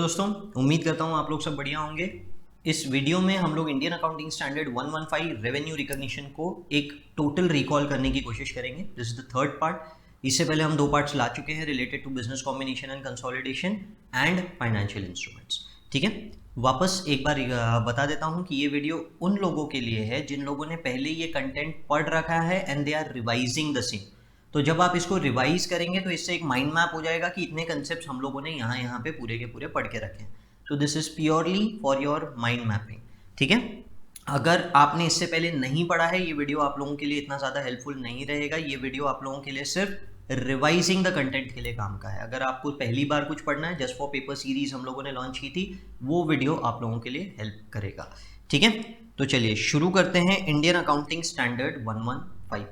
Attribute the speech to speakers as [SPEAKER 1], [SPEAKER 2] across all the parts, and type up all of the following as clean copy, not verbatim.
[SPEAKER 1] दोस्तों, उम्मीद करता हूँ आप लोग सब बढ़िया होंगे। इस वीडियो में हम लोग Indian accounting standard 115 revenue recognition को एक टोटल रिकॉल करने की कोशिश करेंगे। This is the third part. इससे पहले हम 2 पार्ट्स ला चुके हैं related to business combination and consolidation and financial instruments. ठीक है, वापस एक बार बता देता हूँ कि ये वीडियो उन लोगों के लिए है जिन लोगों ने पहले ये कंटेंट पढ़ रखा है and they are revising the same. तो जब आप इसको रिवाइज करेंगे तो इससे एक माइंड मैप हो जाएगा कि इतने कंसेप्ट हम लोगों ने यहाँ पे पूरे के पूरे पढ़ के रखे हैं। तो this is purely for your mind mapping. ठीक है, अगर आपने इससे पहले नहीं पढ़ा है ये वीडियो आप लोगों के लिए इतना ज़्यादा हेल्पफुल नहीं रहेगा। ये वीडियो आप लोगों के लिए सिर्फ रिवाइजिंग द कंटेंट के लिए काम का है। अगर आपको पहली बार कुछ पढ़ना है, जस्ट फॉर पेपर सीरीज हम लोगों ने लॉन्च की थी, वो वीडियो आप लोगों के लिए हेल्प करेगा। ठीक है, तो चलिए शुरू करते हैं। Indian accounting standard 115।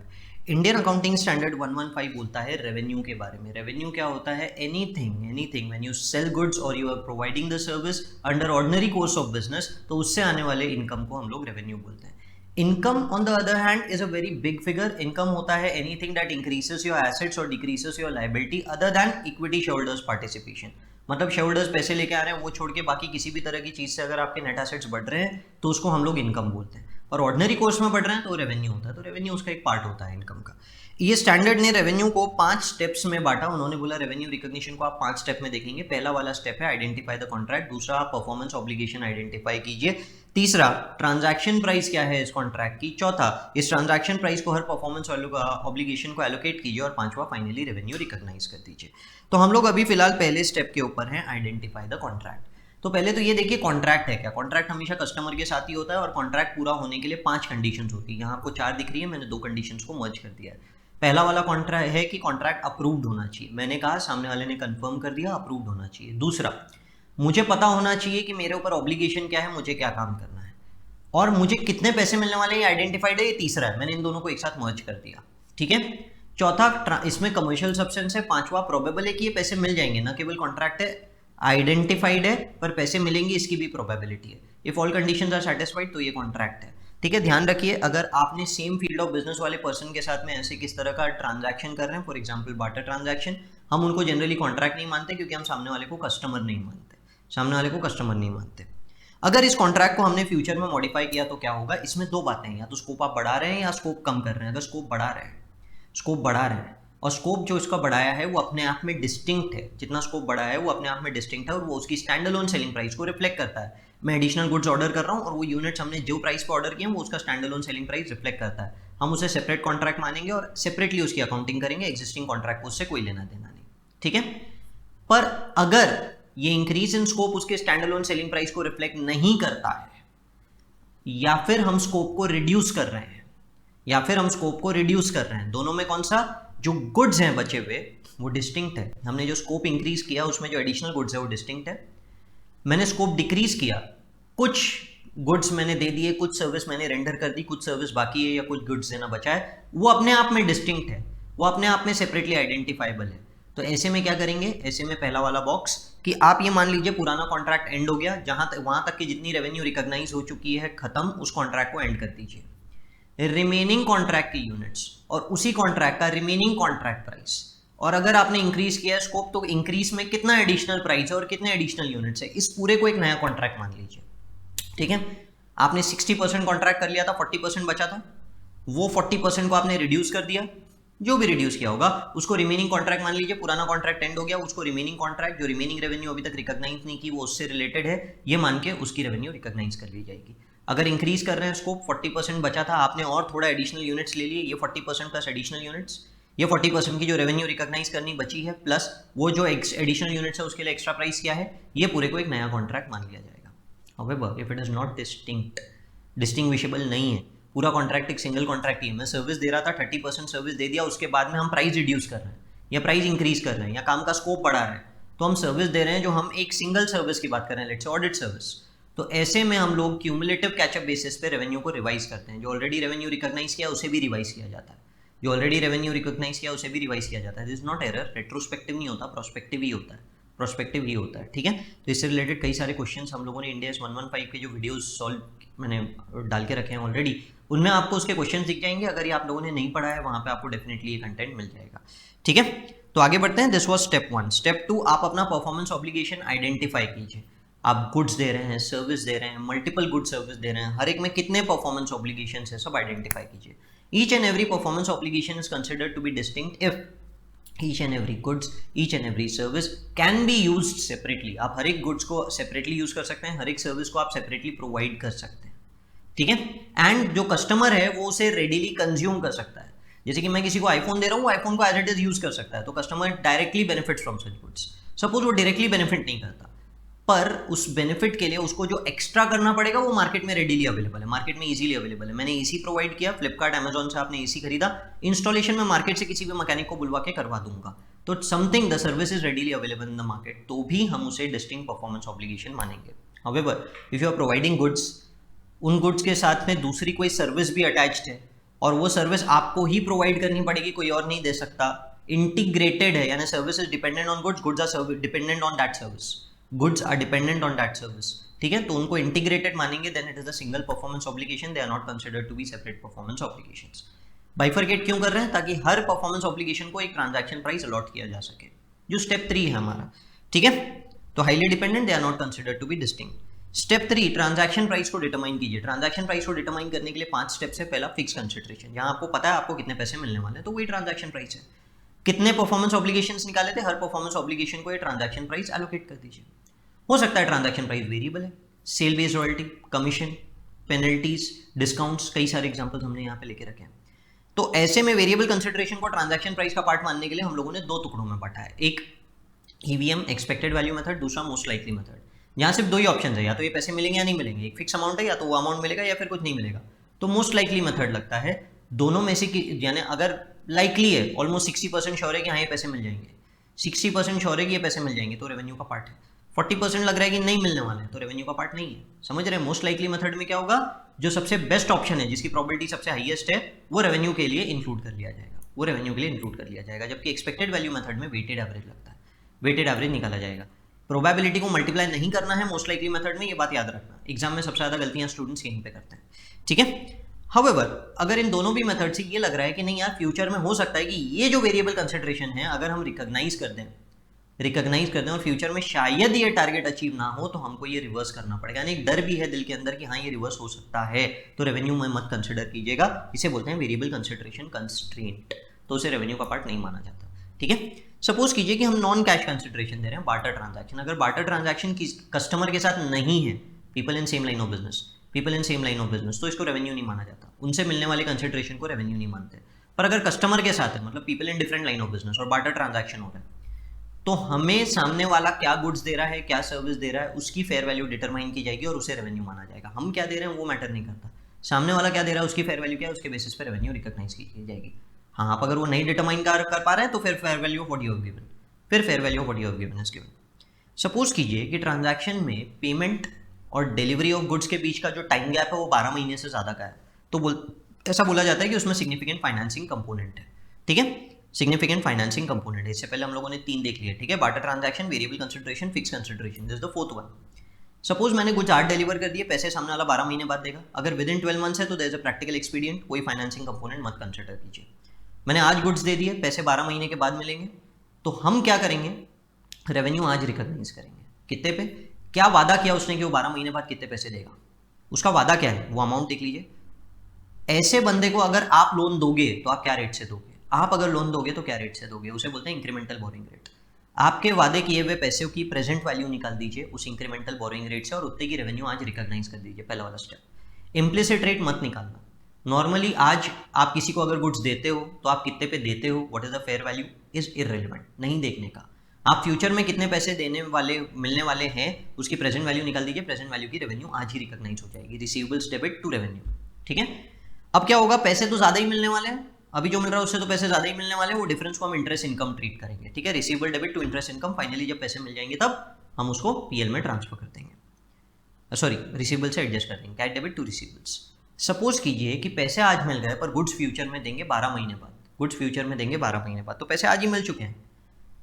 [SPEAKER 1] Indian accounting standard 115 बोलता है रेवेन्यू के बारे में। रेवेन्यू क्या होता है? Anything when you sell goods और you are providing the service under ordinary course of business, तो उससे आने वाले इनकम को हम लोग रेवेन्यू बोलते हैं। Income on the other hand is a very big figure. Income होता है anything that increases your assets और decreases your liability other than equity shareholders participation. मतलब शेयरहोल्डर्स पैसे लेके आ रहे हैं, वो छोड़ के बाकी किसी भी तरह की चीज से अगर आपके नेट एसेट्स बढ़ रहे हैं तो उसको हम लोग इनकम बोलते हैं। और ऑर्डिनरी कोर्स में बढ़ रहे हैं तो रेवेन्यू होता है। तो रेवेन्यू उसका एक पार्ट होता है इनकम का। ये स्टैंडर्ड ने रेवेन्यू को 5 स्टेप्स में बांटा। उन्होंने बोला रेवेन्यू रिकॉग्निशन को आप 5 स्टेप में देखेंगे। पहला वाला स्टेप है आइडेंटिफाई द कॉन्ट्रैक्ट। दूसरा, आप परफॉर्मेंस ऑब्लिगेशन आइडेंटिफाई कीजिए। तीसरा, ट्रांजैक्शन प्राइस क्या है इस कॉन्ट्रैक्ट की। चौथा, इस ट्रांजैक्शन प्राइस को हर परफॉर्मेंस ऑब्लिगेशन को एलोकेट कीजिए। और पांचवा, फाइनली रेवेन्यू रिकॉग्नाइज कर दीजिए। तो हम लोग अभी फिलहाल पहले स्टेप के ऊपर हैं, आइडेंटिफाई द कॉन्ट्रैक्ट। तो पहले तो ये देखिए कॉन्ट्रैक्ट है क्या। कॉन्ट्रैक्ट हमेशा कस्टमर के साथ ही होता है और कॉन्ट्रैक्ट पूरा होने के लिए 5 कंडीशंस होती है। यहाँ आपको 4 दिख रही है, मैंने 2 कंडीशंस को मर्ज कर दिया है। पहला वाला कॉन्ट्रैक्ट है कि कॉन्ट्रैक्ट अप्रूव्ड होना चाहिए। मैंने कहा, सामने वाले ने कंफर्म कर दिया, अप्रूव्ड होना चाहिए। दूसरा, मुझे पता होना चाहिए कि मेरे ऊपर ऑब्लिगेशन क्या है, मुझे क्या काम करना है और मुझे कितने पैसे मिलने वाले हैं, आइडेंटिफाइड है। ये तीसरा है, मैंने इन दोनों को एक साथ मर्ज कर दिया। ठीक है। चौथा, इसमें कमर्शियल सब्सटेंस है। पांचवा, प्रोबेबल है कि ये पैसे मिल जाएंगे। ना केवल कॉन्ट्रैक्ट है, आइडेंटिफाइड है, पर पैसे मिलेंगे इसकी भी प्रोबेबिलिटी है। If all conditions are satisfied तो ये कॉन्ट्रैक्ट है। ठीक है, ध्यान रखिए, अगर आपने सेम फील्ड ऑफ बिजनेस वाले पर्सन के साथ में ऐसे किस तरह का ट्रांजैक्शन कर रहे हैं, फॉर एग्जांपल बार्टर ट्रांजैक्शन, हम उनको जनरली कॉन्ट्रैक्ट नहीं मानते क्योंकि हम सामने वाले को कस्टमर नहीं मानते। अगर इस कॉन्ट्रैक्ट को हमने फ्यूचर में मॉडिफाई किया तो क्या होगा? इसमें 2 बातें हैं, या तो स्कोप आप बढ़ा रहे हैं या स्कोप कम कर रहे हैं। अगर स्कोप बढ़ा रहे हैं और स्कोप जो इसका बढ़ाया है वो अपने आप में डिस्टिंक्ट है, जितना स्कोप बढ़ाया है वो अपने आप में डिस्टिंक्ट है और वो उसकी स्टैंड अलोन सेलिंग प्राइस को रिफ्लेक्ट करता है। मैं एडिशनल गुड्स ऑर्डर कर रहा हूँ और वो यूनिट्स हमने जो प्राइस पे ऑर्डर किए हैं वो उसका stand alone selling price reflect करता है। हम उसे सेपरेट कॉन्ट्रैक्ट मानेंगे और सेपरेटली उसकी अकाउंटिंग करेंगे। एग्जिस्टिंग कॉन्ट्रैक्ट को उससे कोई लेना देना नहीं। ठीक है, पर अगर ये इंक्रीज इन स्कोप उसके स्टैंड अलोन सेलिंग प्राइस को रिफ्लेक्ट नहीं करता है, या फिर हम स्कोप को रिड्यूस कर रहे हैं, दोनों में कौन सा? जो गुड्स हैं बचे हुए वो डिस्टिंक्ट है। हमने जो स्कोप इंक्रीज किया उसमें जो एडिशनल गुड्स है वो डिस्टिंक्ट है। मैंने स्कोप डिक्रीज किया, कुछ गुड्स मैंने दे दिए, कुछ सर्विस मैंने रेंडर कर दी, कुछ सर्विस बाकी है या कुछ गुड्स देना बचा है, वो अपने आप में डिस्टिंक्ट है, वो अपने आप में सेपरेटली आइडेंटिफाइबल है। तो ऐसे में क्या करेंगे? ऐसे में पहला वाला बॉक्स कि आप ये मान लीजिए पुराना कॉन्ट्रैक्ट एंड हो गया, जहां तक वहां तक की जितनी रेवेन्यू रिकॉग्नाइज हो चुकी है खत्म, उस कॉन्ट्रैक्ट को एंड कर दीजिए। रिमेनिंग कॉन्ट्रैक्ट की यूनिट्स और उसी कॉन्ट्रैक्ट का रिमेनिंग कॉन्ट्रैक्ट प्राइस, और अगर आपने इंक्रीज किया स्कोप तो इंक्रीज में कितना एडिशनल प्राइस है और कितने एडिशनल यूनिट्स है, इस पूरे को एक नया कॉन्ट्रैक्ट मान लीजिए। ठीक है, आपने 60% कॉन्ट्रैक्ट कर लिया था, 40% बचा था, वो 40% को आपने रिड्यूस कर दिया, जो भी रिड्यूस किया होगा उसको रिमेनिंग कॉन्ट्रैक्ट मान लीजिए। पुराना कॉन्ट्रैक्ट एंड हो गया, उसको रिमेनिंग कॉन्ट्रैक्ट, जो रिमेनिंग रेवेन्यू अभी तक रिकॉग्नाइज नहीं की वो उससे रिलेटेड है, ये मान के उसकी रेवेन्यू रिकॉग्नाइज कर ली जाएगी। अगर इंक्रीज कर रहे हैं स्कोप, 40% बचा था, आपने और थोड़ा एडिशनल यूनिट्स ले लिए, ये 40% प्लस एडिशनल यूनिट्स, ये 40% की जो रेवेन्यू रिकॉग्नाइज करनी बची है प्लस वो जो एडिशनल यूनिट्स है उसके लिए एक्स्ट्रा प्राइस क्या है, ये पूरे को एक नया कॉन्ट्रैक्ट मान लिया जाएगा। However if it is not distinguishable नहीं है, पूरा कॉन्ट्रैक्ट एक सिंगल कॉन्ट्रैक्ट ही है। मैं सर्विस दे रहा था, 30% सर्विस दे दिया, उसके बाद में हम प्राइस रिड्यूस कर रहे हैं या प्राइस इंक्रीज कर रहे हैं या काम का स्कोप बढ़ा रहे हैं, तो हम सर्विस दे रहे हैं जो हम एक सिंगल सर्विस की बात कर रहे हैं, लेट्स से ऑडिट सर्विस। तो ऐसे में हम लोग क्यूमुलेटिव कैचअप बेसिस पे रेवेन्यू को रिवाइज करते हैं। जो ऑलरेडी रेवेन्यू रिकॉग्नाइज किया उसे भी रिवाइज किया जाता है, this is not error, retrospective नहीं होता, प्रोस्पेक्टिव ही होता है। ठीक है, तो इससे रिलेटेड कई सारे क्वेश्चंस हम लोगों ने इंडिया 115 के जो वीडियोस सॉल्व मैंने डाल के रखे हैं ऑलरेडी, उनमें आपको उसके क्वेश्चंस दिख जाएंगे। अगर ये आप लोगों ने नहीं पढ़ा है वहाँ पे आपको डेफिनेटली ये कंटेंट मिल जाएगा। ठीक है, तो आगे बढ़ते हैं, दिस वाज स्टेप 1। स्टेप 2, आप अपना परफॉर्मेंस ऑब्लिगेशन आइडेंटिफाई कीजिए। आप गुड्स दे रहे हैं, सर्विस दे रहे हैं, मल्टीपल गुड सर्विस दे रहे हैं, हर एक में कितने परफॉर्मेंस ऑब्लिगेशन है सब आइडेंटिफाई कीजिए। Each and every performance obligation is considered to be distinct if each and every goods, each and every service can be used separately. आप हर एक गुड्स को सेपरेटली यूज कर सकते हैं, हर एक सर्विस को आप सेपरेटली प्रोवाइड कर सकते हैं, ठीक है। एंड जो कस्टमर है वो उसे रेडीली कंज्यूम कर सकता है। जैसे कि मैं किसी को आईफोन दे रहा हूँ, आईफोन को एज इट इज यूज कर सकता है, तो customer directly benefits from such goods. Suppose वो डायरेक्टली बेनिफिट नहीं करता, पर उस बेनिफिट के लिए उसको जो एक्स्ट्रा करना पड़ेगा वो मार्केट में रेडीली अवेलेबल है, मार्केट में इजीली अवेलेबल है। मैंने एसी प्रोवाइड किया, फ्लिपकार्ट अमेजॉन से आपने एसी खरीदा, इंस्टॉलेशन में मार्केट से किसी भी मैकेनिक को बुलवा के करवा दूंगा, तो something the service is readily available in the market, तो भी हम उसे डिस्टिंक्ट परफॉर्मेंस ऑब्लिगेशन मानेंगे। However if you are providing goods, उन गुड्स के साथ में दूसरी कोई सर्विस भी अटैच्ड है और वो सर्विस आपको ही प्रोवाइड करनी पड़ेगी, कोई और नहीं दे सकता, इंटीग्रेटेड है, यानी service is dependent on goods, goods are dependent on that service, goods are dependent on that service, ठीक है, तो उनको इंटीग्रेटेड मानेंगे, then it is a single performance obligation, they are not considered to be separate performance obligations. Bifurcate क्यों कर रहे हैं? ताकि हर परफॉर्मेंस ऑब्लिगेशन को एक ट्रांजैक्शन प्राइस अलॉट किया जा सके, जो स्टेप 3 है हमारा, ठीक है। तो highly dependent, they are not considered to be distinct. Step 3, transaction price को डिटरमाइन कीजिए। ट्रांजैक्शन प्राइस को डिटरमाइन करने के लिए 5 स्टेप्स है। पहला, फिक्स कंसिडरेशन, यहाँ आपको पता है आपको कितने पैसे मिलने वाले हैं, तो वही ट्रांजैक्शन प्राइस है। कितने परफॉर्मेंस ऑब्लिगेशंस निकाले थे, हर परफॉर्मेंस ऑब्लिगेशन को ये ट्रांजैक्शन प्राइस एलोकेट कर दीजिए। हो सकता है ट्रांजैक्शन प्राइस वेरिएबल है, sale based royalty, commission, penalties, discounts, कई सारे एग्जांपल्स हमने यहाँ पे लेके रखे हैं। तो ऐसे में वेरिएबल कंसिडरेशन को ट्रांजैक्शन प्राइस का पार्ट मानने के लिए हम लोगों ने 2 टुकड़ों में बांटा है, एक ईवीएम एक्सपेक्टेड वैल्यू मेथड, दूसरा मोस्ट लाइकली मेथड। यहाँ सिर्फ 2 ही ऑप्शन है, या तो ये पैसे मिलेंगे या नहीं मिलेंगे, एक फिक्स अमाउंट है या तो वो अमाउंट मिलेगा या फिर कुछ नहीं मिलेगा। तो मोस्ट लाइकली मेथड लगता है दोनों में से, यानी अगर लाइकली है, ऑलमोस्ट 60% श्योर है कि हाँ ये पैसे मिल जाएंगे, 60% श्योर है कि ये पैसे मिल जाएंगे, तो रेवेन्यू का पार्ट है। 40% लग रहा है कि नहीं मिलने वाले हैं, तो रेवेन्यू का पार्ट नहीं है। समझ रहे हैं? मोस्ट लाइकली मेथड में क्या होगा, जो सबसे बेस्ट ऑप्शन है, जिसकी प्रोबेबिलिटी सबसे हाईएस्ट है, वो रेवेन्यू के लिए इंक्लूड कर लिया जाएगा, वो रेवेन्यू के लिए इंक्लूड कर लिया जाएगा। जबकि एक्सपेक्टेड वैल्यू मेथड में वेटेड एवरेज लगता है, वेटेड एवरेज निकाला जाएगा। प्रोबेबिलिटी को मल्टीप्लाई नहीं करना है मोस्ट लाइकली मेथड में, ये बात याद रखना। एग्जाम में सबसे ज्यादा गलतियां स्टूडेंट्स यहीं पे करते हैं, ठीक है। हाउएवर अगर इन दोनों भी मेथड से ये लग रहा है कि नहीं यार फ्यूचर में हो सकता है कि ये जो वेरिएबल कंसिडरेशन है अगर हम रिकॉग्नाइज कर दें और फ्यूचर में शायद ये टारगेट अचीव ना हो, तो हमको ये रिवर्स करना पड़ेगा। यानी एक डर भी है दिल के अंदर कि हाँ ये रिवर्स हो सकता है, तो रेवेन्यू में मत कंसिडर कीजिएगा। इसे बोलते हैं वेरिएबल कंसिडरेशन कंस्ट्रेंट, तो उसे रेवेन्यू का पार्ट नहीं माना जाता, ठीक है। सपोज कीजिए कि हम नॉन कैश कंसिडरेशन दे रहे हैं, बार्टर ट्रांजैक्शन। अगर बार्टर ट्रांजैक्शन की कस्टमर के साथ नहीं है, people in same line of business, तो इसको रेवेन्यू नहीं माना जाता, उनसे मिलने वाले कंसिडरेशन को रेवेन्यू नहीं मानते। पर अगर कस्टमर के साथ है, मतलब people in different line of business और बार्टर ट्रांजैक्शन हो रहा है, तो हमें सामने वाला क्या गुड्स दे रहा है, क्या सर्विस दे रहा है, उसकी फेयर वैल्यू डिटरमाइन की जाएगी और उसे रेवेन्यू माना जाएगा। हम क्या दे रहे हैं वो मैटर नहीं करता, सामने वाला क्या दे रहा है उसकी फेयर वैल्यू क्या है, उसके बेसिस पे रेवेन्यू रिकॉग्नाइज की जाएगी। हाँ, आप अगर वो नहीं डिटरमाइन कर पा रहे हैं तो फिर fair value of what you have given is given. Suppose कीजिए कि ट्रांजैक्शन में पेमेंट और डिलीवरी ऑफ गुड्स के बीच का जो टाइम गैप है वो 12 महीने से ज़्यादा का है, तो ऐसा बोला जाता है कि उसमें सिग्निफिकेंट फाइनेंसिंग कंपोनेंट है, ठीक है। सिग्निफिकेंट फाइनेंसिंग कंपोनेंट, इससे पहले हम लोगों ने 3 देख लिए, ठीक है। Barter transaction, variable consideration, fix consideration, this is the 4th one. Suppose मैंने कुछ 8 डिलीवर कर दिए, पैसे सामने वाला 12 महीने बाद देगा। अगर विद इन 12 मंथ्स है तो there is a practical expedient, कोई फाइनेंसिंग कंपोनेंट मत कंसिडर कीजिए। मैंने आज गुड्स दे दिए, पैसे 12 महीने के बाद मिलेंगे, तो हम क्या करेंगे, रेवेन्यू आज रिकॉग्नाइज करेंगे। कितने पे, क्या वादा किया उसने कि वो 12 महीने बाद कितने पैसे देगा, उसका वादा क्या है, वो अमाउंट देख लीजिए। ऐसे बंदे को अगर आप लोन दोगे तो आप क्या रेट से दोगे, आप अगर लोन दोगे तो क्या रेट से दोगे, उसे बोलते हैं इंक्रीमेंटल बोरिंग रेट। आपके वादे किए हुए पैसे की प्रेजेंट वैल्यू निकाल दीजिए उस इंक्रीमेंटल बोरिंग रेट से और उतने की रेवेन्यू आज रिकॉग्नाइज कर दीजिए, पहला वाला स्टेप। इम्प्लिसिट रेट मत निकालना। नॉर्मली आज आप किसी को अगर गुड्स देते हो तो आप कितने पे देते हो, what is the fair value is irrelevant, नहीं देखने का। आप फ्यूचर में कितने पैसे मिलने वाले हैं उसकी प्रेजेंट वैल्यू निकाल दीजिए, प्रेजेंट वैल्यू की रेवेन्यू आज ही रिकॉग्नाइज हो जाएगी, रिसीवेबल्स डेबिट टू रेवेन्यू, ठीक है। अब क्या होगा, पैसे तो ज़्यादा ही मिलने वाले हैं, अभी जो मिल रहा है उससे तो पैसे ज़्यादा ही मिलने वाले हैं, वो डिफरेंस को हम इंटरेस्ट इनकम ट्रीट करेंगे, ठीक है। Receivable debit to interest income, finally जब पैसे मिल जाएंगे तब हम उसको पीएल में ट्रांसफर कर देंगे, सॉरी रिसीवेबल से एडजस्ट कर देंगे, cash debit to receivables. Suppose कीजिए कि पैसे आज मिल गए पर गुड्स फ्यूचर में देंगे 12 महीने बाद, तो पैसे आज ही मिल चुके हैं,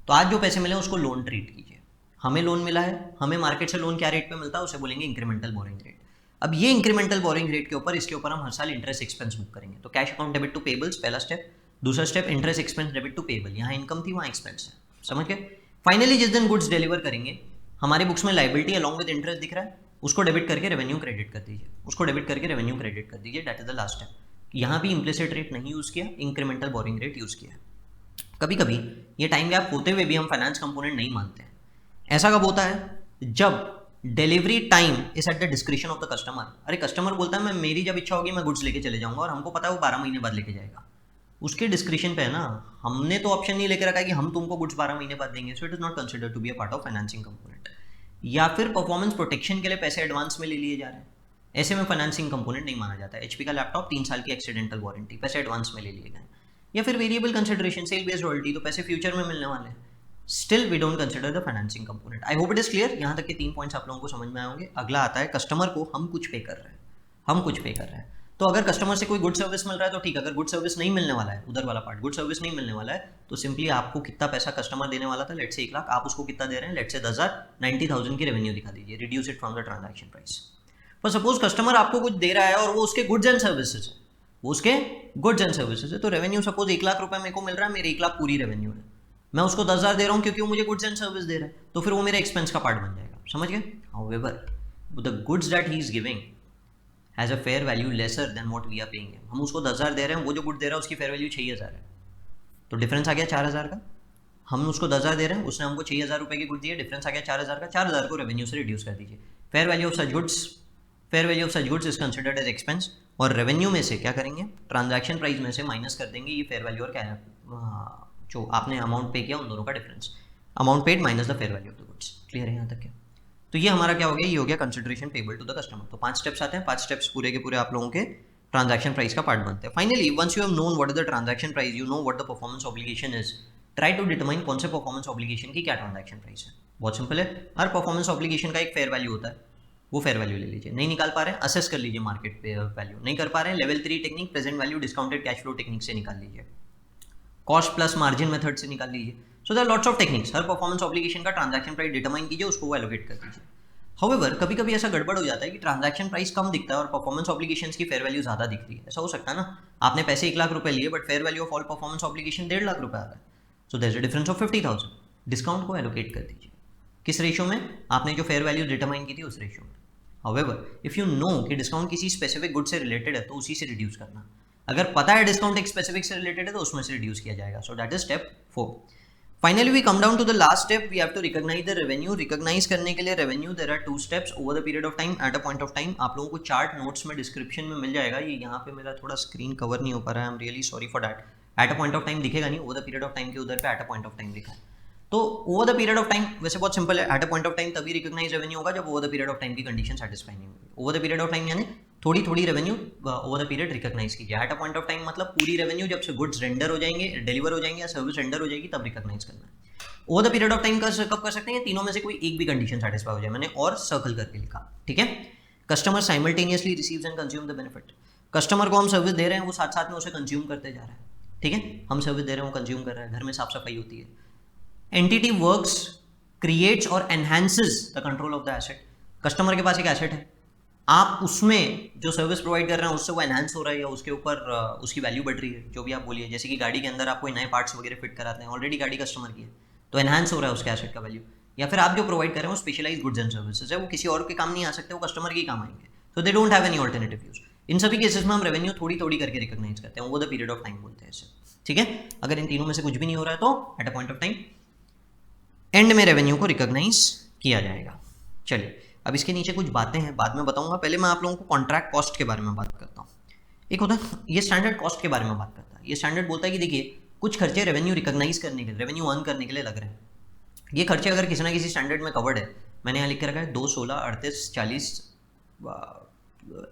[SPEAKER 1] तो आज जो पैसे मिले उसको लोन ट्रीट कीजिए। हमें लोन मिला है, हमें मार्केट से लोन क्या रेट पे मिलता है उसे बोलेंगे इंक्रीमेंटल बोरिंग रेट। अब ये इंक्रीमेंटल बोरिंग रेट के ऊपर, इसके ऊपर हम हर साल इंटरेस्ट एक्सपेंस बुक करेंगे। तो cash account debit to payables पहला स्टेप, दूसरा step interest expense debit to payable, यहाँ इनकम थी वहाँ एक्सपेंस है, समझ गए। फाइनली जिस दिन गुड्स डिलीवर करेंगे हमारे बुक्स में लाइबिलिटी अलॉन्ग विद इंटरेस्ट दिख रहा है, उसको डेबिट करके रेवेन्यू क्रेडिट कर दीजिए, उसको डेबिट करके रेवेन्यू क्रेडिट कर दीजिए, that is the last step. यहाँ भी इम्प्लिसिट रेट नहीं यूज़ किया, इंक्रीमेंटल बोरिंग रेट यूज़ किया। कभी कभी ये टाइम गैप होते हुए भी हम फाइनेंस कंपोनेंट नहीं मानते हैं। ऐसा कब होता है, जब delivery time is at the description of the customer. अरे कस्टमर बोलता है मैं मेरी जब इच्छा होगी मैं गुड्स लेके चले जाऊंगा, और हमको पता है वो 12 महीने बाद लेके जाएगा, उसके डिस्क्रिप्शन पे है ना, हमने तो ऑप्शन नहीं लेके रखा है कि हम तुमको गुड्स 12 महीने बाद देंगे, so it is not considered to be a part of financing component. या फिर परफॉर्मेंस प्रोटेक्शन के लिए पैसे एडवांस में ले लिए जा रहे हैं, ऐसे में फाइनेंसिंग कंपोनेंट नहीं माना जाता है। HP का लैपटॉप 3 साल की एक्सीडेंटल वारंटी, पैसे एडवांस में ले लिए गए। या फिर variable consideration, sale based royalty, तो पैसे फ्यूचर में मिलने वाले हैं, still we don't consider the financing component. I hope it is clear. यहाँ तक के 3 पॉइंट्स आप लोगों को समझ में आए होंगे। अगला आता है कस्टमर को हम कुछ पे कर रहे हैं, हम कुछ पे कर रहे हैं। तो अगर कस्टमर से कोई गुड सर्विस मिल रहा है तो ठीक, अगर गुड सर्विस नहीं मिलने वाला है, उधर वाला पार्ट गुड सर्विस नहीं मिलने वाला है, तो सिंपली आपको कितना पैसा कस्टमर देने वाला था, लेट से 1 लाख, आप उसको कितना दे रहे हैं, लेट से 10,000, 90,000 की रेवेन्यू दिखा दीजिए, reduce it from the transaction price. पर सपोज कस्टमर आपको कुछ दे रहा है और वो उसके गुड्स एंड सर्विसेज है, वो उसके गुड्स एंड सर्विसेज है, तो रेवेन्यू सपोज 1 लाख रुपए मेरे को मिल रहा है, मेरे 1 लाख पूरी रेवेन्यू है, मैं उसको 10,000 दे रहा हूँ क्योंकि वो मुझे गुड्स एंड सर्विस दे रहा है, तो फिर वो मेरे एक्सपेंस का पार्ट बन जाएगा, समझ गए। However the goods that he is giving has a fair value lesser than what we are paying him. हम उसको 10,000 दे रहे हैं, वो जो गुड दे रहा है उसकी फेयर वैल्यू 6,000 है, तो डिफरेंस आ गया 4,000 का। हम उसको 10,000 दे रहे हैं, उसने हमको 6,000 रुपये की गुड दिए, डिफरेंस आ गया 4,000 का। 4,000 को रेवेन्यू से रिड्यूस कर दीजिए। Fair value of such goods is considered as expense, और रेवेन्यू में से क्या करेंगे, ट्रांजैक्शन प्राइस में से माइनस कर देंगे ये फेयर वैल्यू और क्या जो आपने अमाउंट पे किया उन दोनों का difference, amount paid minus the fair value of the goods. Clear है यहाँ तक क्या। तो ये हमारा क्या हो गया, ये हो गया consideration payable to the customer. तो 5 स्टेप्स आते हैं, 5 स्टेप्स पूरे के पूरे आप लोगों के ट्रांजैक्शन प्राइस का पार्ट बनते हैं। Finally once you have known what is the transaction price, you know what the performance obligation is, try to determine कौन से परफॉर्मेंस ऑब्लिगेशन की क्या ट्रांजैक्शन प्राइस है। बहुत सिंपल है, हर परफॉर्मेंस ऑब्लिगेशन का एक फेयर वैल्यू होता है, वो फेयर वैल्यू ले लीजिए। नहीं निकाल पा रहे हैं, असेस कर लीजिए मार्केट पे वैल्यू, नहीं कर पा रहे हैं, level 3 technique present value discounted cash flow technique से निकाल लीजिए, कॉस्ट प्लस मार्जिन मेथड से निकाल लीजिए। So there are lots of techniques. हर परफॉर्मेंस ऑब्लिगेशन का ट्रांजैक्शन प्राइस डिटरमाइन कीजिए, उसको वो एलोकेट कर दीजिए। हाउएवर कभी कभी ऐसा गड़बड़ हो जाता है कि ट्रांजैक्शन प्राइस कम दिखता है और परफॉर्मेंस ऑब्लिगेशंस की फेयर वैल्यू ज्यादा दिखती है। ऐसा हो सकता है ना, आपने पैसे 1 लाख रुपए लिए but fair value of all performance obligation 1.5 lakh रुपए आ रहा है, so there is a difference of 50,000। Discount को एलोकेट कर दीजिए, किस रेशियो में, आपने जो फेयर वैल्यू डिटरमाइन की थी उस रेशियो में। हाउएवर इफ यू नो कि डिस्काउंट किसी स्पेसिफिक गुड से रिलेटेड है तो उसी से रिड्यूस करना, अगर पता है डिस्काउंट एक स्पेसिफिक से रिलेटेड है तो उसमें से रिड्यूस किया जाएगा। So that is step 4। Finally we come down to the last step, we have to recognise the revenue. Recognise करने के लिए revenue there are 2 steps over the period of time at a point of time. आप लोगों को chart notes में description में मिल जाएगा, ये यहाँ पे मेरा थोड़ा स्क्रीन कवर नहीं हो पा रहा है, I am really sorry for that. Eight a point of time दिखेगा नहीं, over the period of time के उधर पे eight a point of time लिखा है। तो over the period of time वैसे बहुत सिंपल है, eight a point of time तभी रिकॉग्नाइज रेवेन्यू होगा जब over the period of time की कंडीशन सेटिस्फाई नहीं होगी। Over the period of time यानी थोड़ी थोड़ी revenue over the period recognize कीजिए। At a point of time मतलब पूरी रेवेन्यू जब से गुड्स रेंडर हो जाएंगे, डिलीवर हो जाएंगे या सर्विस रेंडर हो जाएगी तब रिकॉग्नाइज करना है। Over the period of time कब कर सकते हैं, तीनों में से कोई एक भी कंडीशन सेटिस्फाई हो जाए, मैंने और सर्कल करके लिखा, ठीक है। Customer simultaneously receives and consume the benefit. Customer को हम सर्विस दे रहे हैं, वो साथ साथ में उसे कंज्यूम करते जा रहा है, ठीक है। हम सर्विस दे रहे हैं, वो कंज्यूम कर रहा है, घर में साफ सफाई होती है। एंटिटी वर्क्स, क्रिएट्स और enhances the control of the asset. Customer के पास एक एसेट है, आप उसमें जो सर्विस प्रोवाइड कर रहे हैं उससे वो एनहांस हो रहा है या उसके ऊपर उसकी वैल्यू बढ़ रही है, जो भी आप बोलिए। जैसे कि गाड़ी के अंदर आप कोई नए पार्ट्स वगैरह फिट कराते हैं, ऑलरेडी गाड़ी कस्टमर की है तो एनहांस हो रहा है उसके एसेट का वैल्यू। या फिर आप जो प्रोवाइड कर रहे हैं वो स्पेशलाइज गुड्स एंड सर्विसेज है, वो किसी और के काम नहीं आ सकते, वो कस्टमर के काम आएंगे, तो they don't have any alternative use. इन सभी केसेस में हम रेवेन्यू थोड़ी थोड़ी करके रिकॉग्नाइज करते हैं, over the period of time बोलते हैं इसे, ठीक है। अगर इन तीनों में से कुछ भी नहीं हो रहा है तो eight a point of time and में रेवेन्यू को रिकॉग्नाइज किया जाएगा। चलिए अब इसके नीचे कुछ बातें हैं, बाद में बताऊंगा, पहले मैं आप लोगों को कॉन्ट्रैक्ट कॉस्ट के बारे में बात करता हूँ। एक होता है ये स्टैंडर्ड कॉस्ट के बारे में बात करता है। ये स्टैंडर्ड बोलता है कि देखिए कुछ खर्चे रेवेन्यू रिकॉग्नाइज करने के लिए, रेवेन्यू अर्न करने के लिए लग रहे हैं, ये खर्चे अगर किसी ना किसी स्टैंडर्ड में कवर्ड है, मैंने यहाँ लिख के रखा है 2, 16, 38, 40,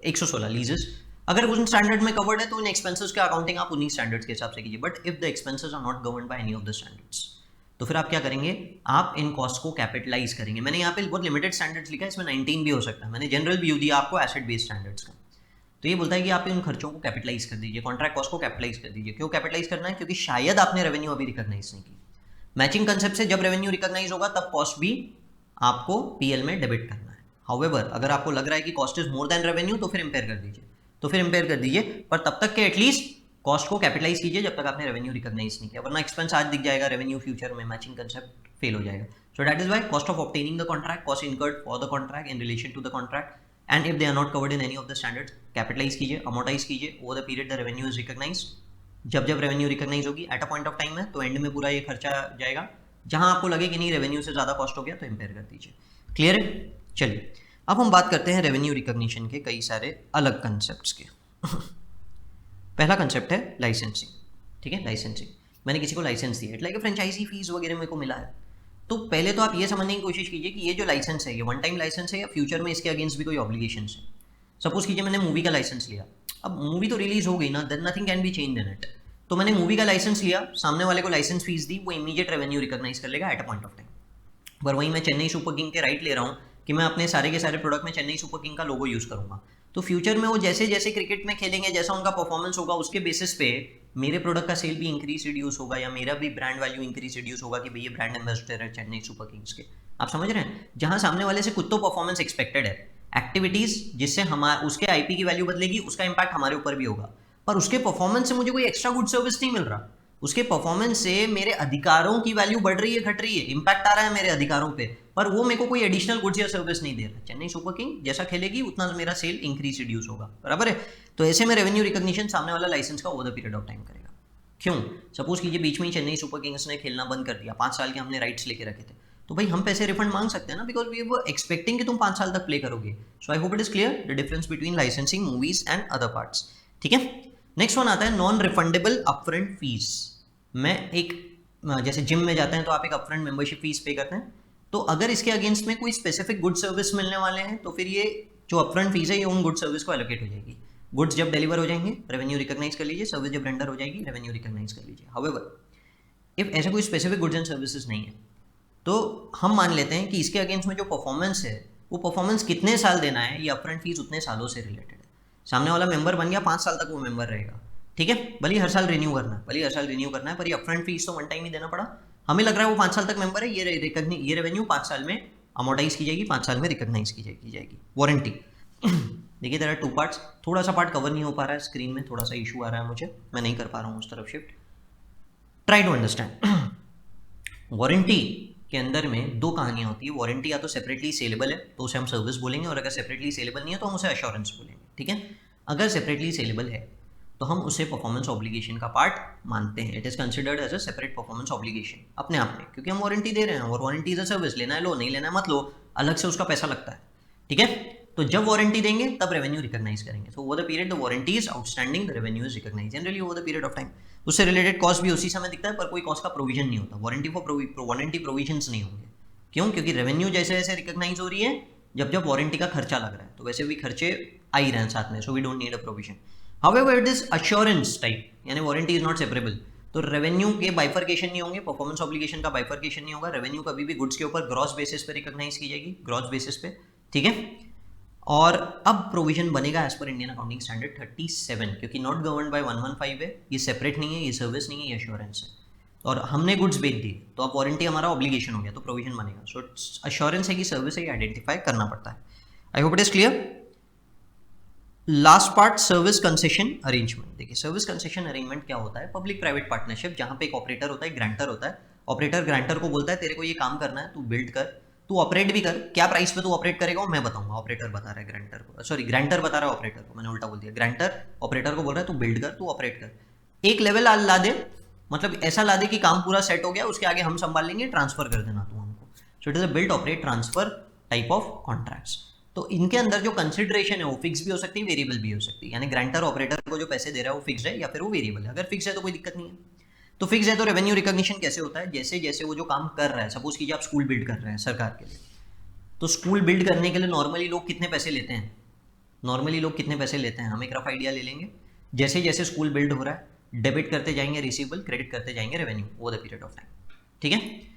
[SPEAKER 1] 116 लीजेस, अगर उस स्टैंडर्ड में कवर्ड है तो इन एक्सपेंसेस का अकाउंटिंग आप उन्हीं स्टैंडर्ड्स के हिसाब से कीजिए। But if the expenses are not governed by any of the standards, तो फिर आप क्या करेंगे, आप इन कॉस्ट को कैपिटलाइज करेंगे। मैंने यहाँ पे बहुत लिमिटेड स्टैंडर्ड्स लिखा है, इसमें 19 भी हो सकता है, मैंने जनरल व्यू दिया आपको एसेट बेस्ड स्टैंडर्ड्स का। तो ये बोलता है कि आप इन खर्चों को कैपिटलाइज कर दीजिए, कॉन्ट्रैक्ट कॉस्ट को कैपिटलाइज कर दीजिए। क्यों कैपिटलाइज करना है, क्योंकि शायद आपने रेवेन्यू अभी रिकॉग्नाइज नहीं की। मैचिंग कंसेप्ट से जब रेवेन्यू रिकॉग्नाइज होगा तब कॉस्ट भी आपको पीएल में डेबिट करना है। हाउएवर अगर आपको लग रहा है कि cost is more than revenue तो फिर इंपेयर कर दीजिए, पर तब तक के एटलीस्ट कॉस्ट को कैपिटलाइज कीजिए जब तक आपने रेवेन्यू रिकॉग्नाइज नहीं किया, वरना एक्सपेंस आज दिख जाएगा, रेवेन्यू फ्यूचर में, मैचिंग कंसेप्ट फेल हो जाएगा. So that is why cost of obtaining the contract, cost incurred for the contract in relation to the contract, and if they are not covered in any of the standards, capitalise कीजिए, amortise कीजिए. Over the period the revenue is recognise. जब जब revenue recognise होगी at a point of time में, तो and में पूरा ये खर्चा जाएगा. जहां आपको लगे कि नहीं रेवेन्यू से ज़्यादा कॉस्ट हो गया तो इम्पेयर कर दीजिए. क्लियर है? चलिए अब हम बात करते हैं रेवेन्यू रिकॉग्निशन के कई सारे अलग कंसेप्ट्स के. पहला कंसेप्ट है लाइसेंसिंग. ठीक है, लाइसेंसिंग. मैंने किसी को लाइसेंस दिया, लाइक फ्रेंचाइजी फीस वगैरह मेरे को मिला है, तो पहले तो आप ये समझने की कोशिश कीजिए कि ये जो लाइसेंस है ये वन टाइम लाइसेंस है या फ्यूचर में इसके अगेंस्ट भी कोई ऑब्लिगेशन है. सपोज कीजिए मैंने मूवी का लाइसेंस लिया, अब मूवी तो रिलीज हो गई ना, then nothing can be change in it. तो मैंने मूवी का लाइसेंस लिया, सामने वाले को लाइसेंस फीस दी, वो इमीडिएट रेवेन्यू रिकॉग्नाइज कर लेगा eight a point of time. पर वहीं मैं चेन्नई सुपर किंग के राइट ले रहा हूँ कि मैं अपने सारे के सारे प्रोडक्ट में चेन्नई सुपर किंग का लोगो यूज़ करूँगा, तो फ्यूचर में वो जैसे जैसे क्रिकेट में खेलेंगे, जैसा उनका परफॉर्मेंस होगा, उसके बेसिस पे मेरे प्रोडक्ट का सेल भी इंक्रीज रिड्यूस होगा, या मेरा भी ब्रांड वैल्यू इंक्रीज रिड्यूस होगा कि भाई ये ब्रांड एम्बेसडर है चेन्नई सुपर किंग्स के. आप समझ रहे हैं? जहाँ सामने वाले से खुद तो परफॉर्मेंस एक्सपेक्टेड है, एक्टिविटीज़ जिससे हमारे उसके आईपी की वैल्यू बदलेगी, उसका इंपैक्ट हमारे ऊपर भी होगा, पर उसके परफॉर्मेंस से मुझे कोई एक्स्ट्रा गुड सर्विस नहीं मिल रहा. उसके परफॉर्मेंस से मेरे अधिकारों की वैल्यू बढ़ रही है, घट रही है, इंपैक्ट आ रहा है मेरे अधिकारों पे, पर वो मेरे को कोई एडिशनल गुड्स या सर्विस नहीं दे रहा. चेन्नई सुपर किंग जैसा खेलेगी उतना मेरा सेल इंक्रीज रिड्यूस होगा, बराबर है. तो ऐसे में रेवेन्यू रिकॉग्निशन सामने वाला लाइसेंस का over the period of time करेगा. क्यों? सपोज कीजिए बीच में ही चेन्नई सुपर किंग्स ने खेलना बंद कर दिया, 5 साल के हमने राइट्स लेके रखे थे, तो भाई हम पैसे रिफंड मांग सकते हैं ना, बिकॉज वी वर एक्सपेक्टिंग कि तुम 5 साल तक प्ले करोगे. So I hope it is clear the difference between licensing, movies and other parts. ठीक है, नेक्स्ट वन आता है नॉन रिफंडेबल अपफ्रंट फीस. मैं एक जैसे जिम में जाते हैं तो आप एक अपफ्रंट मेंबरशिप फीस पे करते हैं, तो अगर इसके अगेंस्ट में कोई स्पेसिफिक गुड सर्विस मिलने वाले हैं तो फिर ये जो अपफ्रंट फीस है ये उन गुड सर्विस को एलोकेट हो जाएगी. गुड्स जब डिलीवर हो जाएंगे रेवेन्यू रिकॉग्नाइज कर लीजिए, सर्विस जब रेंडर हो जाएगी रेवेन्यू रिकॉग्नाइज कर लीजिए. हाउएवर इफ ऐसा कोई स्पेसिफिक गुड्स एंड सर्विसेज नहीं है, तो हम मान लेते हैं कि इसके अगेंस्ट में जो परफॉर्मेंस है वो परफॉर्मेंस कितने साल देना है, ये अपफ्रंट फीस उतने सालों से रिलेटेड है. सामने वाला मेंबर बन गया, 5 साल तक वो मेंबर रहेगा, ठीक है, भले हर साल रिन्यू करना है, पर ये अपफ्रंट फीस तो वन टाइम ही देना पड़ा. हमें लग रहा है वो 5 साल तक मेंबर है, ये रेवेन्यू 5 साल में अमोर्टाइज की जाएगी, 5 साल में रिकॉग्नाइज की जाएगी. वारंटी. देखिए देयर आर 2 पार्ट्स. थोड़ा सा पार्ट कवर नहीं हो पा रहा है स्क्रीन में, थोड़ा सा इशू आ रहा है मुझे, मैं नहीं कर पा रहा हूँ उस तरफ shift. Try to understand. Warranty के अंदर में 2 कहानियाँ होती है. वारंटी या तो सेपरेटली सेलेबल है तो उसे हम सर्विस बोलेंगे, और अगर सेपरेटली सेलेबल नहीं है तो हम उसे अश्योरेंस बोलेंगे. ठीक है, अगर सेपरेटली सेलेबल है तो हम उसे परफॉर्मेंस ऑब्लिगेशन का पार्ट मानते हैं. It is considered as a separate performance obligation अपने आप में, क्योंकि हम वारंटी दे रहे हैं, और वारंटी इज अ सर्विस. लेना है लो, नहीं लेना है मत लो, अलग से उसका पैसा लगता है. ठीक है, तो जब वारंटी देंगे तब रेवेन्यू रिकॉग्नाइज करेंगे. So over the period the warranty is outstanding, the revenue is recognise generally over the period of time. उससे रिलेटेड कॉस्ट भी उसी समय दिखता है, पर कोई कॉस्ट का प्रोविजन नहीं होता. वारंटी फॉर वारंटी प्रोविजंस नहीं होंगे. क्यों? क्योंकि रेवेन्यू जैसे जैसे रिकॉग्नाइज हो रही है, जब जब वारंटी का खर्चा लग रहा है, तो वैसे भी खर्चे आ ही रहे हैं साथ में. So we don't need a provision. However, it is assurance type, यानी वारंटी इज नॉट सेपरेबल, तो रेवेन्यू के बाइफर्केशन नहीं होंगे, परफॉर्मेंस ऑब्लिगेशन का बाइफर्केशन नहीं होगा. रेवेन्यू कभी भी गुड्स के ऊपर ग्रॉस बेसिस पे रिकॉग्नाइज की जाएगी, ग्रॉस बेसिस पे. ठीक है, और अब प्रोविजन बनेगा as per Indian accounting standard 37, क्योंकि नॉट गवर्न्ड बाय 115 है, ये सेपरेट नहीं है, ये सर्विस नहीं है, ये एश्योरेंस है, और हमने गुड्स बेच दिए तो अब वारंटी हमारा ऑब्लिगेशन हो गया, तो प्रोविजन बनेगा. सो एश्योरेंस है कि सर्विस है, ये आइडेंटिफाई करना पड़ता है. आई hope it is clear. Last part service concession arrangement. देखिए सर्विस कंसेशन अरेंजमेंट क्या होता है? पब्लिक प्राइवेट पार्टनरशिप, जहाँ पे एक ऑपरेटर होता है, ग्रांटर होता है. ऑपरेटर ग्रांटर को बोलता है तेरे को ये काम करना है, तू बिल्ड कर, तू ऑपरेट भी कर. क्या प्राइस पे तू ऑपरेट करेगा मैं बताऊंगा. ऑपरेटर बता रहा है ग्रांटर को, सॉरी ग्रांटर बता रहा है ऑपरेटर को, मैंने उल्टा बोल दिया. ग्रांटर ऑपरेटर को बोल रहा है तू बिल्ड कर, तू ऑपरेट कर. एक लेवल ला दे, मतलब ऐसा ला दे कि काम पूरा सेट हो गया, उसके आगे हम संभाल लेंगे, ट्रांसफर कर देना तू हमको. सो it is a build operate transfer type of contracts. तो इनके अंदर जो कंसिडरेशन है वो फिक्स भी हो सकती है, वेरिएबल भी हो सकती है. यानी ग्रांटर ऑपरेटर को जो पैसे दे रहा है वो फिक्स है या फिर वो वेरिएबल है. अगर फिक्स है तो कोई दिक्कत नहीं है. तो फिक्स है तो रेवेन्यू रिकॉग्निशन कैसे होता है? जैसे जैसे वो जो काम कर रहा है, सपोज कीजिए आप स्कूल बिल्ड कर रहे हैं सरकार के लिए, तो स्कूल बिल्ड करने के लिए नॉर्मली लोग कितने पैसे लेते हैं? हम एक रफ आइडिया ले लेंगे. जैसे जैसे स्कूल बिल्ड हो रहा है, डेबिट करते जाएंगे रिसीवेबल, क्रेडिट करते जाएंगे revenue over the period of time. ठीक है,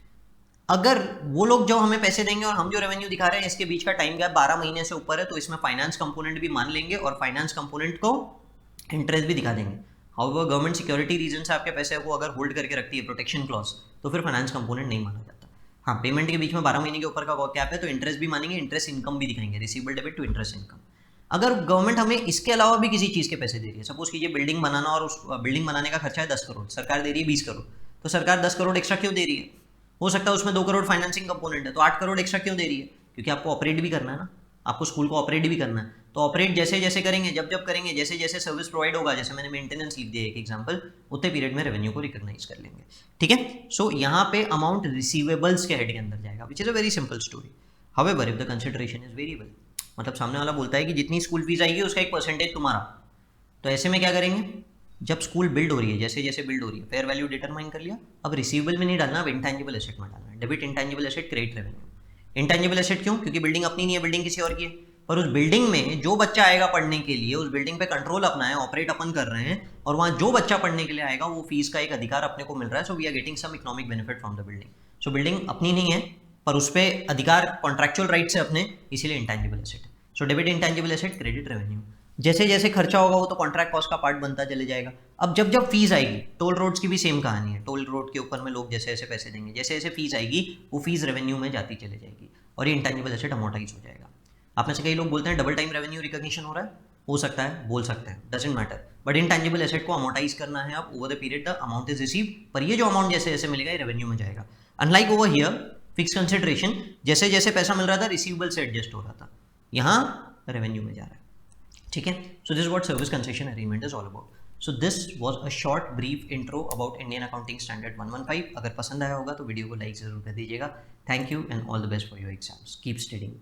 [SPEAKER 1] अगर वो लोग जो हमें पैसे देंगे और हम जो रेवेन्यू दिखा रहे हैं, इसके बीच का टाइम गैप 12 महीने से ऊपर है, तो इसमें फाइनेंस कंपोनेंट भी मान लेंगे और फाइनेंस कंपोनेंट को इंटरेस्ट भी दिखा देंगे. हाउएवर गवर्नमेंट सिक्योरिटी रीजन से आपके पैसे को अगर होल्ड करके रखती है, प्रोटेक्शन क्लॉज, तो फिर फाइनेंस कंपोनेंट नहीं माना जाता. हाँ, पेमेंट के बीच में 12 महीने के ऊपर का कैप है तो इंटरेस्ट भी मानेंगे, इंटरेस्ट इनकम भी दिखाएंगे, receivable debit to interest income. अगर गवर्नमेंट हमें इसके अलावा भी किसी चीज़ के पैसे दे रही है, सपोज कीजिए बिल्डिंग बनाना और उस बिल्डिंग बनाने का खर्चा है 10 करोड़, सरकार दे रही है 20 करोड़, तो सरकार 10 करोड़ एक्स्ट्रा क्यों दे रही है? हो सकता है उसमें 2 करोड़ फाइनेंसिंग कंपोनेंट है, तो 8 करोड़ एक्स्ट्रा क्यों दे रही है? क्योंकि आपको ऑपरेट भी करना है ना, आपको स्कूल को ऑपरेट भी करना है। तो ऑपरेट जैसे जैसे करेंगे, जब जब करेंगे, जैसे जैसे सर्विस प्रोवाइड होगा, जैसे मैंने मेंटेनेंस लिख दिया एक एग्जांपल, उतने पीरियड में रेवेन्यू को रिकॉग्नाइज कर लेंगे। ठीक है, सो यहाँ पे अमाउंट रिसीवेबल्स के हेड के अंदर जाएगा, which is a very simple story. However if the consideration is variable, मतलब सामने वाला बोलता है कि जितनी स्कूल फीस आएगी उसका एक परसेंटेज तुम्हारा, तो ऐसे में क्या करेंगे, जब स्कूल बिल्ड हो रही है, जैसे जैसे बिल्ड हो रही है, फेयर वैल्यू डिटरमाइन कर लिया, अब रिसीवेबल में नहीं डालना, अब इंटेंजिबल एसेट में डालना है। Debit intangible asset, credit revenue. Intangible asset क्यों? क्योंकि बिल्डिंग अपनी नहीं है, बिल्डिंग किसी और की है, पर उस बिल्डिंग में जो बच्चा आएगा पढ़ने के लिए, उस बिल्डिंग पे कंट्रोल अपना है, ऑपरेट अपन कर रहे हैं, और वहाँ जो बच्चा पढ़ने के लिए आएगा वो फीस का एक अधिकार अपने को मिल रहा है। So we are getting some economic benefit from the building. So building अपनी नहीं है, पर उस पर अधिकार कॉन्ट्रैक्चुअल राइट से अपने, इसीलिए इंटेंजिबल एसेट है। So debit intangible asset, credit revenue. जैसे जैसे खर्चा होगा वो तो कॉन्ट्रैक्ट कॉस्ट का पार्ट बनता चले जाएगा। अब जब जब फीस आएगी, टोल रोड्स की भी सेम कहानी है, टोल रोड के ऊपर में लोग जैसे जैसे पैसे देंगे, जैसे जैसे फीस आएगी वो फीस रेवेन्यू में जाती चले जाएगी, और ये इंटेंजिबल एसेट अमोर्टाइज हो जाएगा। आप में से कई लोग बोलते हैं डबल टाइम रेवेन्यू रिकॉग्निशन हो रहा है, हो सकता है, बोल सकते हैं, doesn't matter, but intangible asset को अमोर्टाइज करना है आप over the period, the amount is receive, पर ये जो अमाउंट जैसे जैसे मिलेगा ये रेवेन्यू में जाएगा। Unlike over here fix consideration, जैसे जैसे पैसा मिल रहा था रिसीवेबल से एडजस्ट हो रहा था, यहाँ रेवेन्यू में जा रहा है। ठीक है, so this what service concession agreement is all about. So this was a short brief intro about Indian accounting standard 115। अगर पसंद आया होगा तो वीडियो को लाइक जरूर कर दीजिएगा। Thank you and all the best for your exams, keep studying.